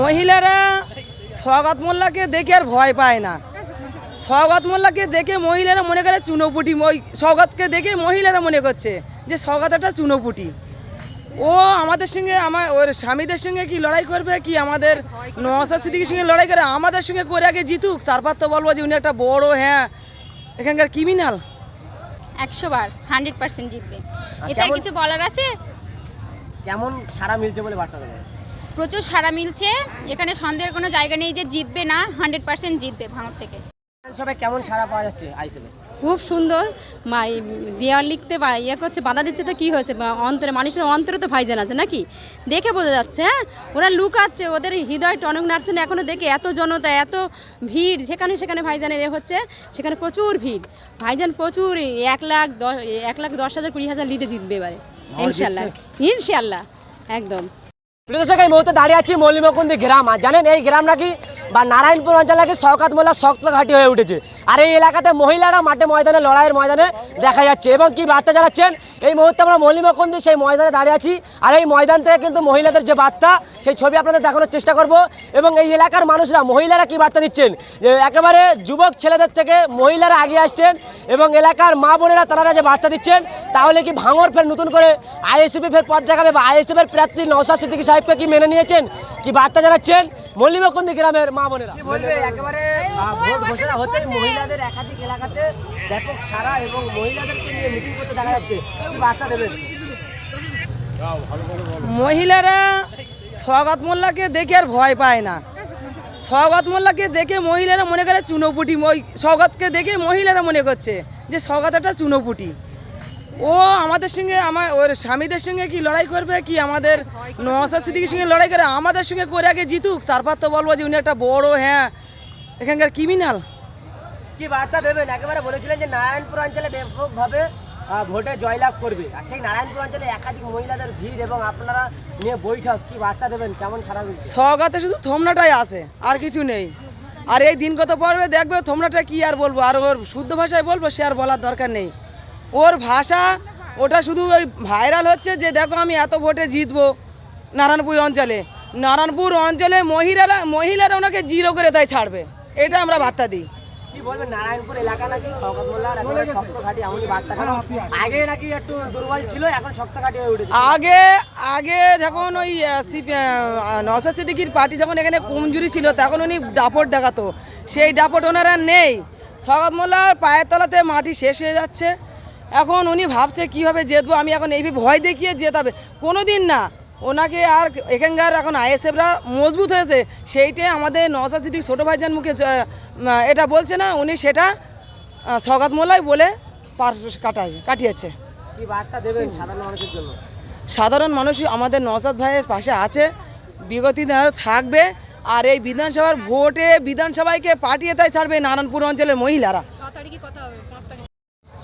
মহিলারা সওগাত মোল্লাকে দেখে আর ভয় পায় না। সওগাত মোল্লাকে দেখে মহিলারা মনে করে চুনোপুটি। সওগাতকে দেখে মহিলারা মনে করছে যে সওগাত একটা চুনোপুটি। ও আমাদের সঙ্গে ওর স্বামীদের সঙ্গে কি লড়াই করবে, কি আমাদের নওশাদ সিদ্দিকীর সঙ্গে লড়াই করে আমাদের সঙ্গে করে আগে জিতুক, তারপর তো বলবো যে উনি একটা বড় এখানকার ক্রিমিনাল। 100 বার 100% জিতবে। এটা কিছু বলার আছে? কেমন সারা মিলছে বলে বার্তা দেবে? প্রচুর সারা মিলছে, এখানে সন্দেহের কোনো জায়গা নেই যে জিতবে না, 100% জিতবে ভাঙড় থেকে। সবাই কেমন সারা পাওয়া যাচ্ছে আইসিএলে? খুব সুন্দর। দেওয়াল লিখতে বা করছে, বাধা দিচ্ছে তো কী হয়েছে, অন্তরে মানুষের অন্তরে তো ভাইজান আছে নাকি, দেখে বোঝা যাচ্ছে। হ্যাঁ, ওরা লুকাচ্ছে, ওদের হৃদয় টনক নাড়ছে না এখনও। দেখে এত জনতা, এত ভিড়, সেখানে ভাইজানের হচ্ছে, সেখানে প্রচুর ভিড়। ভাইজান প্রচুর 1,10,000 20,000 লিডে জিতবে এবারে ইনশাল্লাহ একদম। দর্শক, এই মুহূর্তে দাঁড়িয়ে আছি মল্লিমকুন্দি গ্রাম। আর জানেন এই গ্রাম নাকি বা নারায়ণপুর অঞ্চল নাকি শওকত মোল্লার শক্ত ঘাঁটি হয়ে উঠেছে। আর এই এলাকাতে মহিলারা মাঠে ময়দানে লড়াইয়ের ময়দানে দেখা যাচ্ছে। এবং কি বার্তা জানাচ্ছেন, এই মুহূর্তে আমরা মল্লিমকুন্দি সেই ময়দানে দাঁড়িয়ে আছি। আর এই ময়দান থেকে কিন্তু মহিলাদের যে বার্তা, সেই ছবি আপনাদের দেখানোর চেষ্টা করব। এবং এই এলাকার মানুষরা, মহিলারা কি বার্তা দিচ্ছেন, যে একেবারে যুবক ছেলেদের থেকে মহিলারা এগিয়ে আসছেন। এবং এলাকার মা বোনেরা তারা যে বার্তা দিচ্ছেন, তাহলে কি ভাঙড় ফের নতুন করে আইএসএফ ফের পথ দেখাবে, বা আইএসএফের প্রার্থী নওশাদ সিদ্দিকী সাহেবকে কি মেনে নিয়েছেন, কি বার্তা জানাচ্ছেন মল্লিমকুন্দি গ্রামের মা বোনেরা? একেবারে ভোট ঘোষণা হতেই মহিলাদের একাধিক এলাকাতে ব্যাপক সারা এবং মহিলাদেরকে নিয়ে মিটিং করতে দেখা যাচ্ছে, কি বার্তা দেবেন? মহিলারা সওগাত মোল্লাকে দেখে আর ভয় পায় না। সওগাত মোল্লাকে দেখে মহিলারা মনে করে চুনোপুটি। সওগাতকে দেখে মহিলারা মনে করছে যে সওগাত একটা চুনোপুটি। ও আমাদের সঙ্গে ওর স্বামীদের সঙ্গে কি লড়াই করবে, কি আমাদের নওশাদ সিদ্দিকীর সঙ্গে লড়াই করে আমাদের সঙ্গে করে আগে জিতুক, তারপর তো বলবো যে উনি একটা বড় এখানকার ক্রিমিনাল। কি বার্তা দেবেন? একেবারে বলেছিলেন যে নারায়ণপুর অঞ্চলে ব্যাপকভাবে ভোটে জয়লাভ করবে। আর সেই নারায়ণপুর অঞ্চলে একাধিক মহিলাদের ভিড় এবং আপনারা নিয়ে বৈঠক, কি বার্তা দেবেন, কেমন সারা মিলছে? সওগাতে শুধু থমনাটাই আছে, আর কিছু নেই। আর এই দিন কত পড়বে দেখবে, থমনাটা কি আর বলবো, আর ওর শুদ্ধ ভাষায় বলবো, সে আর বলার দরকার নেই। ওর ভাষা ওটা শুধু ওই ভাইরাল হচ্ছে যে দেখো আমি এত ভোটে জিতবো। নারায়ণপুর অঞ্চলে মহিলারা ওনাকে জিরো করে তাই ছাড়বে, এটা আমরা বার্তা দিই। কি বলবেন, নারায়ণপুর এলাকা নাকি শওকত মোল্লার একেবারে শক্ত ঘাঁটি, এমনই বার্তা। আগে নাকি একটু দুর্বল ছিল, এখন শক্ত ঘাঁটি হয়ে উঠেছে। আগে যখন ওই নওশাদ সিদ্দিকীর পার্টি যখন এখানে কমজোরি ছিল, তখন উনি দাপট দেখাতো, সেই দাপট ওনারা নেই। শওকত মোল্লার পায়ের তলাতে মাটি শেষ হয়ে যাচ্ছে। এখন উনি ভাবছে কীভাবে জিতবো, আমি এখন এইভাবে ভয় দেখিয়ে জেতাবে, কোনো দিন না। ওনাকে আর এখানকার এখন আইএসএফরা মজবুত হয়েছে, সেইটাই আমাদের নওশাদ সিদ্দিক ছোটো ভাইজান মুখে এটা বলছে না, উনি সেটা শওকত মোল্লাই বলে কাটিয়েছে। কি বার্তা দেবেন সাধারণ মানুষের জন্য? সাধারণ মানুষ আমাদের নওশাদ ভাইয়ের পাশে আছে, বিগত দিনে থাকবে। আর এই বিধানসভার ভোটে বিধানসভাকে পাঠিয়ে তাই ছাড়বে নারায়ণপুর অঞ্চলের মহিলারা।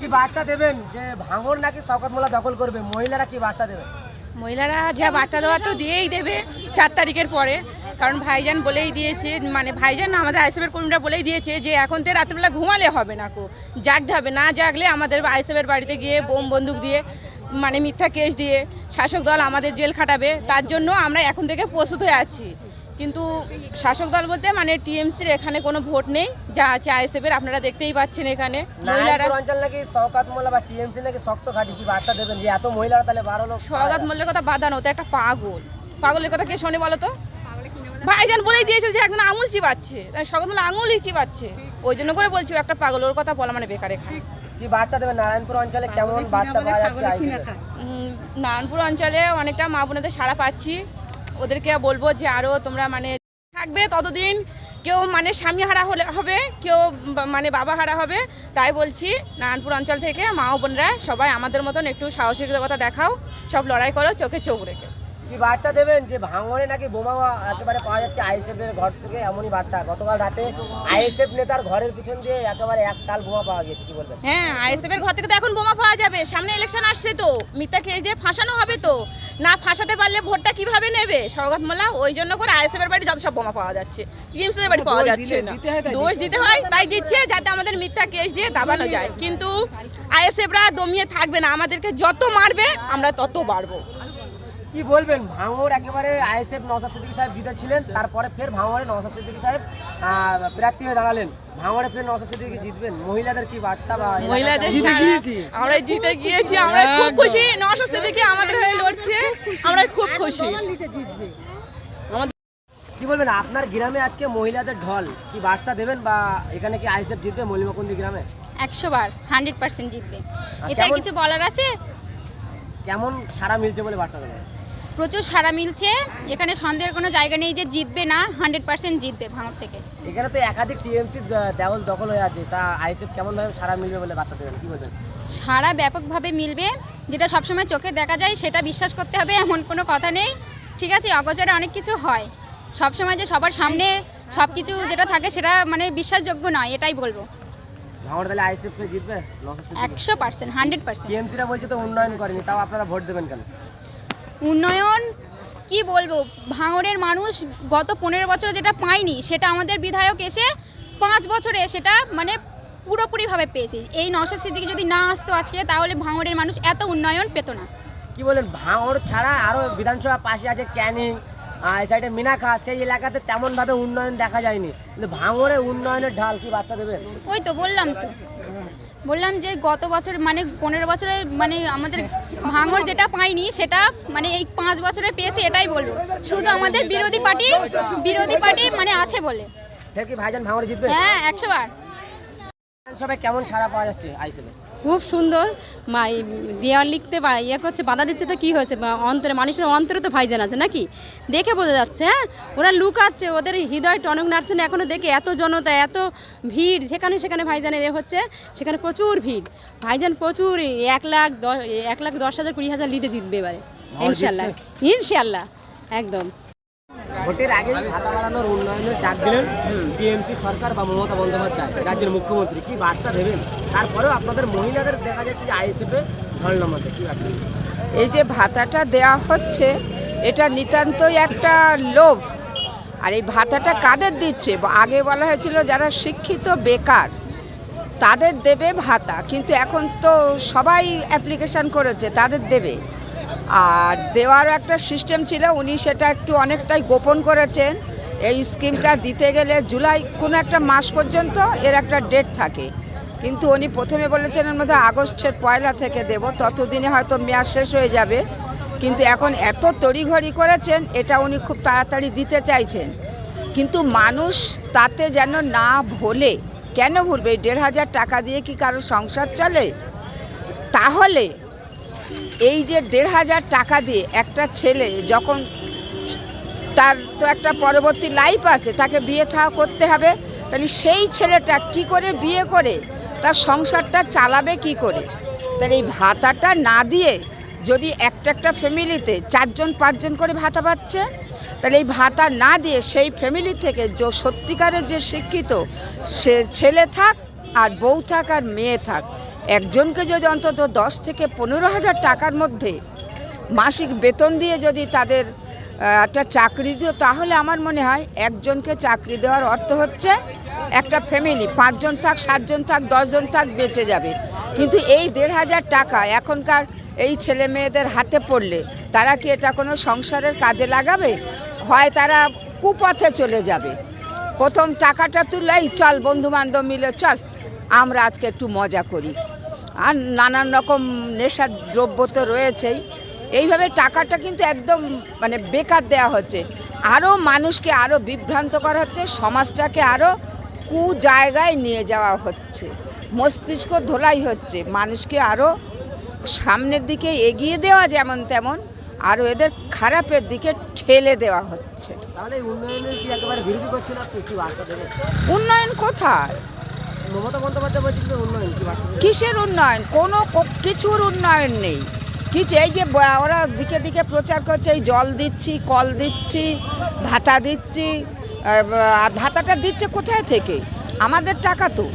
কি বার্তা দেবেন যে ভাঙড় নাকি শওকত মোল্লা দখল করবে, মহিলারা কি বার্তা দেবেন? মহিলারা যা বার্তা দেওয়া তো দিয়েই দেবে 4 তারিখের পরে, কারণ ভাইজান বলেই দিয়েছে, মানে ভাইজান আমাদের আইএসএফের কর্মীরা বলেই দিয়েছে যে এখন তো রাত্রিবেলা ঘুমালে হবে না, জাগতে হবে, না জাগলে আমাদের আইএসএফের বাড়িতে গিয়ে বোম বন্দুক দিয়ে, মানে মিথ্যা কেস দিয়ে শাসক দল আমাদের জেল খাটাবে। তার জন্য আমরা এখন থেকে প্রস্তুত হয়ে আছি। কিন্তু শাসক দল বলতে মানে টিএমসির এখানে কোনো ভোট নেই, যা আছে আইএসএফের, আপনারা দেখতেই পাচ্ছেন। এখানে মহিলারা অঞ্চল নাকি শওকত মোল্লা বা টিএমসি নাকি শক্ত ঘাঁটি, কি বার্তা দেবেন যে এত মহিলারা তাহলে বাড়ালো? শওকত মোল্লার কথা বাদানো, তো একটা পাগলের কথা কে শোনে বলো তো? ভাইজান বলেই দিয়েছে যে একজন আঙুল চিবাচ্ছে, শওকত মোল্লা আঙুলই চিবাচ্ছে, ওই জন্য করে বলছি একটা পাগল, ওর কথা বলা মানে বেকার। এখানে কি বার্তা দেবেন নারায়ণপুর অঞ্চলে, কেমন বার্তা পাওয়া যাচ্ছে? নারায়ণপুর অঞ্চলে অনেকটা মা বোনেদের সাড়া পাচ্ছি। ওদেরকে বলবো যে আরও তোমরা মানে থাকবে ততদিন, কেউ মানে স্বামী হারা হবে, কেউ মানে বাবা হারা হবে। তাই বলছি নারায়ণপুর অঞ্চল থেকে মা বোনরা সবাই আমাদের মতন একটু সাহসিকতা দেখাও, সব লড়াই করো চোখে চোখ রেখে। কি বার্তা দেবেন যে ভাঙড়ে নাকি বোমা একেবারে পাওয়া যাচ্ছে আইএসএফ এর ঘর থেকে, এমনই বার্তা? গতকাল রাতে আইএসএফ নেতার ঘরের পিছন দিয়ে একেবারে একটাল বোমা পাওয়া গেছে, কি বলবেন? হ্যাঁ, আইএসএফ এর ঘর থেকে তো এখন বোমা পাওয়া যাবে, সামনে ইলেকশন আসছে তো, মিথ্যা কেস দিয়ে ফাঁসানো হবে তো, না ফাঁসাতে পারলে ভোটটা কিভাবে নেবে শওকত মোল্লা? ওই জন্য করে আইএসএফ এর বাড়ি যত সব বোমা পাওয়া যাচ্ছে, টিএমসি এর বাড়ি পাওয়া যাচ্ছে না। দোষ দিতে হয় তাই দিচ্ছে, যাতে আমাদের মিথ্যা কেস দিয়ে দাবানো যায়। কিন্তু আইএসএফরা দমিয়ে থাকবে না, আমাদেরকে যত মারবে আমরা তত বাড়বো। কি বলবেন, ভাঙড় একেবারে আইএসএফ নওশাদ সিদ্দিকী সাহেব জিতে ছিলেন, তারপরে ফের ভাঙড়ে নওশাদ সিদ্দিকী সাহেব প্রার্থী হয়ে দাঁড়ালেন, ভাঙড়ে ফের নওশাদ সিদ্দিকী জিতবেন, মহিলাদের কি বার্তা বা মহিলাদের আমরা জিতে গিয়েছি, আমরা খুব খুশি। নওশাদ সিদ্দিকী আমাদের হয়ে লড়ছে, আমরা খুব খুশি। কি বলবেন, আপনার গ্রামে আজকে মহিলাদের ঢল, কি বার্তা দেবেন বা এখানে কি আইএসএফ জিতবে মলিমকুন্দি গ্রামে? 100 বার 100% জিতবে, এটা কেমন- কিছু বলার আছে? কেমন সারা মিলছে বলে বার্তা দেবেন? প্রচুর সাড়া মিলছে, এখানে সন্দেহের কোনো জায়গা নেই যে জিতবে না, 100% জিতবে ভাঙড় থেকে। এখানে তো একাধিক টিএমসি দেওয়াল দখল হয়ে আছে, তা আইএসএফ কেমনভাবে সারা মিলবে বলে বার্তা দেবেন, কি বলবেন? সারা ব্যাপকভাবে মিলবে, যেটা সবসময় চোখে দেখা যায় সেটা বিশ্বাস করতে হবে এমন কোনো কথা নেই। ঠিক আছে, অগোচরে অনেক কিছু হয়, সবসময় যে সবার সামনে সব কিছু যেটা থাকে সেটা মানে বিশ্বাসযোগ্য নয়, এটাই বলবো। ভাঙড় তাহলে আইএসএফ জিতবে? 100% 100%। টিএমসিরা বলছে তো উন্নয়ন করেনি, তাও আপনারা ভোট দেবেন কেন? উন্নয়ন কি বলবো, ভাঙড়ের মানুষ গত 15 বছরে যেটা পায়নি সেটা আমাদের বিধায়ক এসে 5 বছরে সেটা মানে পুরোপুরিভাবে পেয়েছে। এই নওশাদ সিদ্দিকী যদি না আসতো আজকে, তাহলে ভাঙড়ের মানুষ এত উন্নয়ন পেত না। কি বলেন, ভাঙড় ছাড়া আরও বিধানসভা পাশে আছে ক্যানিং, এই সাইডে মিনাখা, সেই এলাকাতে তেমনভাবে উন্নয়ন দেখা যায়নি, কিন্তু ভাঙড়ে উন্নয়নের ঢাল, কি বার্তা দেবেন? ওই তো বললাম যে গত বছর মানে 15 বছরে মানে আমাদের ভাঙড় যেটা পাইনি সেটা মানে এই 5 বছরে পেয়েছে, এটাই বলবো। শুধু আমাদের বিরোধী পার্টি মানে আছে বলে। ফের কি ভাইজান ভাঙড়ে জিতবে? হ্যাঁ 100 বার। বিধানসভায় কেমন সাড়া পাওয়া যাচ্ছে আইএসএফে? খুব সুন্দর। দেওয়াল লিখতে বা ইয়ে করছে, বাধা দিচ্ছে, তো কী হয়েছে? অন্তরে, মানুষের অন্তরে তো ভাইজান আছে নাকি, দেখে বোঝা যাচ্ছে। হ্যাঁ, ওরা লুকাচ্ছে, ওদের হৃদয় টনক নাড়ছে না এখনও, দেখে এত জনতা, এত ভিড়, সেখানে ভাইজানের হচ্ছে, সেখানে প্রচুর ভিড়। ভাইজান প্রচুর 1,10,000 20,000 লিডে জিতবে এবারে ইনশাল্লাহ একদম। ভোটের আগেই ভাতা বাড়ানোর উন্নয়নের ডাক দিলেন টিএমসি সরকার বা মমতা বন্দ্যোপাধ্যায়, রাজ্যের মুখ্যমন্ত্রী, কি বার্তা দেবেন? তারপরেও আপনাদের মহিলাদের দেখা যাচ্ছে যে আইএসএফে ঢল নামাতে, কি বার্তা? এই যে ভাতাটা দেওয়া হচ্ছে, এটা নিতান্তই একটা লোভ। আর এই ভাতাটা কাদের দিচ্ছে? আগে বলা হয়েছিল যারা শিক্ষিত বেকার তাদের দেবে ভাতা, কিন্তু এখন তো সবাই অ্যাপ্লিকেশান করেছে, তাদের দেবে। আর দেওয়ারও একটা সিস্টেম ছিল, উনি সেটা একটু অনেকটাই গোপন করেছেন। এই স্কিমটা দিতে গেলে জুলাই কোনো একটা মাস পর্যন্ত এর একটা ডেট থাকে, কিন্তু উনি প্রথমে বলেছেন এর মধ্যে আগস্টের 1 থেকে দেব, ততদিনে হয়তো মেয়াদ শেষ হয়ে যাবে। কিন্তু এখন এত তড়িঘড়ি করেছেন, এটা উনি খুব তাড়াতাড়ি দিতে চাইছেন, কিন্তু মানুষ তাতে যেন না ভোলে। কেন ভুলবে? 1,500 টাকা দিয়ে কি কারো সংসার চলে? তাহলে এই যে 1,500 টাকা দিয়ে একটা ছেলে যখন, তার তো একটা পরবর্তী লাইফ আছে, তাকে বিয়ে থা করতে হবে, তাহলে সেই ছেলেটা কি করে বিয়ে করে তার সংসারটা চালাবে কি করে? তাহলে এই ভাতাটা না দিয়ে যদি একটা ফ্যামিলিতে 4-5 করে ভাতা পাচ্ছে, তাহলে এই ভাতা না দিয়ে সেই ফ্যামিলি থেকে যে সত্যিকারের যে শিক্ষিত সে ছেলে থাক আর বউ থাক আর মেয়ে থাক, একজনকে যদি অন্তত 10 থেকে 15,000 টাকার মধ্যে মাসিক বেতন দিয়ে যদি তাদের একটা চাকরি দিও, তাহলে আমার মনে হয় একজনকে চাকরি দেওয়ার অর্থ হচ্ছে একটা ফ্যামিলি 5 জন থাক, 7 জন থাক, 10 জন থাক, বেঁচে যাবে। কিন্তু এই 1,500 টাকা এখনকার এই ছেলে মেয়েদের হাতে পড়লে তারা কি এটা কোনো সংসারের কাজে লাগাবে? হয় তারা কুপথে চলে যাবে। প্রথম টাকাটা তুললেই চল বন্ধুবান্ধব মিলে চল আমরা আজকে একটু মজা করি, আর নানান রকম নেশার দ্রব্য তো রয়েছেই। এইভাবে টাকাটা কিন্তু একদম মানে বেকার দেওয়া হচ্ছে, আরও মানুষকে আরও বিভ্রান্ত করা হচ্ছে, সমাজটাকে আরও জায়গায় নিয়ে যাওয়া হচ্ছে, মস্তিষ্ক ধোলাই হচ্ছে, মানুষকে আরও সামনের দিকে এগিয়ে দেওয়া যেমন তেমন আরও এদের খারাপের দিকে ঠেলে দেওয়া হচ্ছে। তাহলে উন্নয়নের কি একেবারে বিরোধী করছেন আপনি, কি বার্তা দেবেন? উন্নয়ন কোথায়? মমতা বন্দ্যোপাধ্যায় বলছেন যে উন্নয়ন, কি বার্তা দেবেন? কিসের উন্নয়ন? কোনো কিছুর উন্নয়ন নেই। কিছু এই যে ওরা দিকে দিকে প্রচার করছে, এই জল দিচ্ছি, কল দিচ্ছি, ভাতা দিচ্ছি, আর ভাতাটা দিচ্ছে কোথায় থেকে? আমাদের টাকা তো,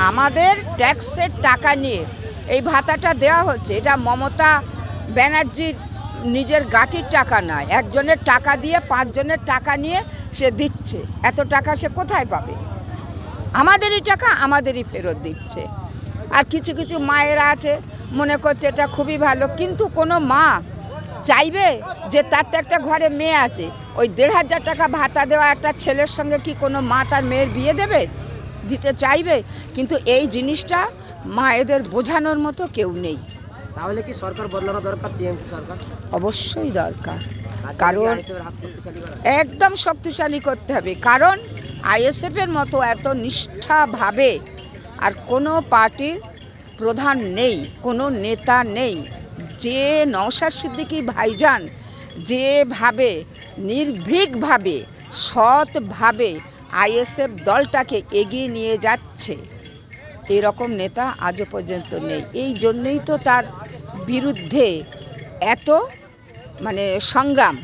আমাদের ট্যাক্সের টাকা নিয়ে এই ভাতাটা দেওয়া হচ্ছে। এটা মমতা ব্যানার্জির নিজের গাঁটির টাকা নয়, একজনের টাকা দিয়ে 5 জনের টাকা নিয়ে সে দিচ্ছে। এত টাকা সে কোথায় পাবে? আমাদেরই টাকা আমাদেরই ফেরত দিচ্ছে। আর কিছু মায়েরা আছে মনে করছে এটা খুবই ভালো, কিন্তু কোনো মা চাইবে যে তার তো একটা ঘরে মেয়ে আছে, ওই 1,500 টাকা ভাতা দেওয়া একটা ছেলের সঙ্গে কি কোনো মা তার মেয়ের বিয়ে দেবে, দিতে চাইবে? কিন্তু এই জিনিসটা মায়েদের বোঝানোর মতো কেউ নেই। তাহলে কি সরকার বদলানো দরকার, টিএমসি সরকার? অবশ্যই দরকার, কারণ আইএসএফের হাত শক্তিশালী করা। একদম শক্তিশালী করতে হবে, কারণ আইএসএফের মতো এত নিষ্ঠাভাবে আর কোনো পার্টির প্রধান নেই, কোনো নেতা নেই। যে নওশাদ সিদ্দিকী ভাইজান যেভাবে নির্ভীকভাবে সৎভাবে আইএসএফ দলটাকে এগিয়ে নিয়ে যাচ্ছে, এরকম নেতা আজও পর্যন্ত নেই। এই জন্যই তো তার বিরুদ্ধে এত সংগ্রাম।